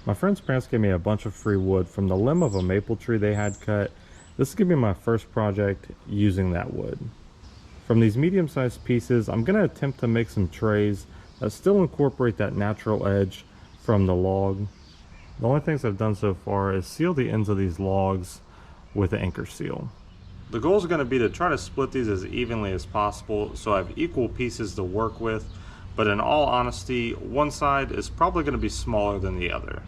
My friend's parents gave me a bunch of free wood from the limb of a maple tree they had cut. This is going to be my first project using that wood. From these medium-sized pieces, I'm going to attempt to make some trays that still incorporate that natural edge from the log. The only things I've done so far is seal the ends of these logs with an anchor seal. The goal is going to be to try to split these as evenly as possible so I have equal pieces to work with, but in all honesty, one side is probably going to be smaller than the other.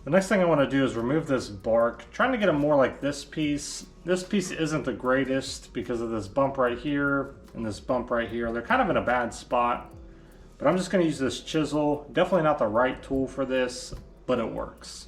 The next thing I want to do is remove this bark, trying to get it more like this piece. This piece isn't the greatest because of this bump right here and this bump right here. They're kind of in a bad spot, but I'm just going to use this chisel. Definitely not the right tool for this, but it works.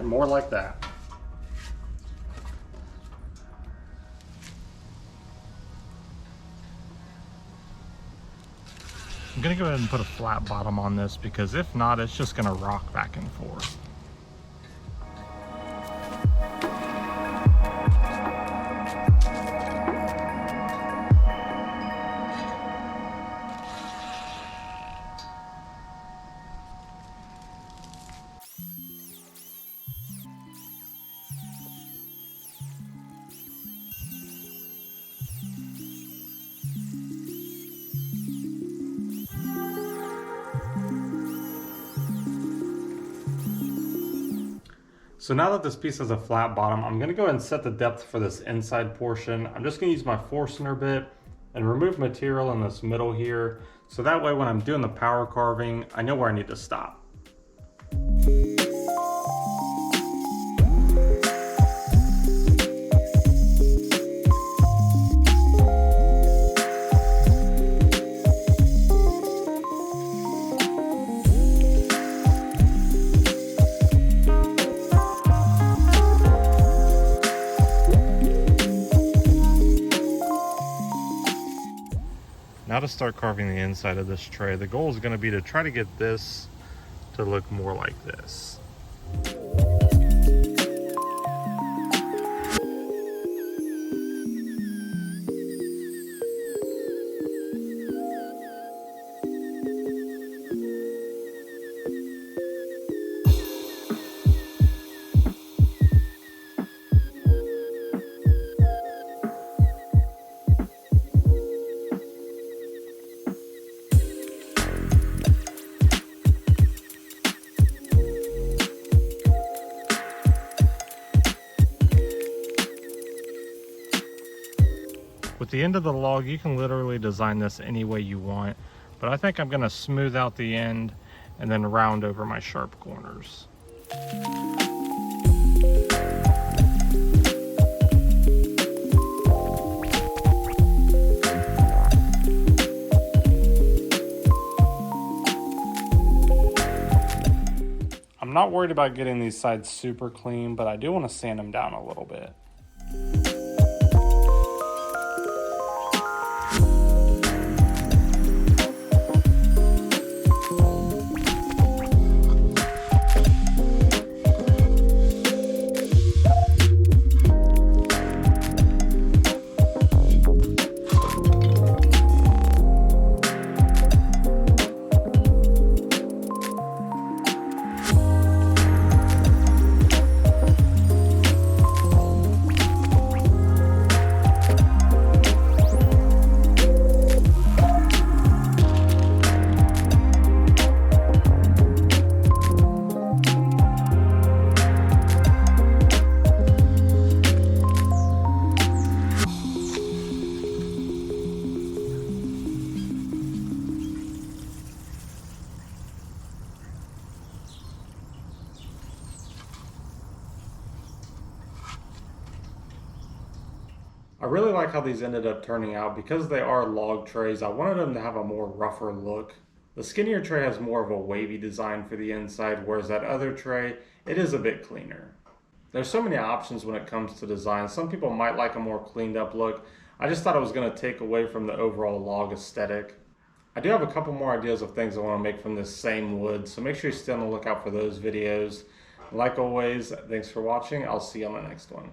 More like that. I'm gonna go ahead and put a flat bottom on this because if not, it's just gonna rock back and forth. So now that this piece has a flat bottom, I'm going to go ahead and set the depth for this inside portion. I'm just going to use my forstner bit and remove material in this middle here. So that way when I'm doing the power carving, I know where I need to stop. Now to start carving the inside of this tray, the goal is going to be to try to get this to look more like this. With the end of the log, you can literally design this any way you want, but I think I'm going to smooth out the end and then round over my sharp corners. I'm I'm not worried about getting these sides super clean, but I do want to sand them down a little bit. I really like how these ended up turning out. Because they are log trays, I wanted them to have a more rougher look. The skinnier tray has more of a wavy design for the inside, whereas that other tray, it is a bit cleaner. There's so many options when it comes to design. Some people might like a more cleaned up look. I just thought it was going to take away from the overall log aesthetic. I do have a couple more ideas of things I want to make from this same wood, so make sure you stay on the lookout for those videos. Like always, thanks for watching. I'll see you on the next one.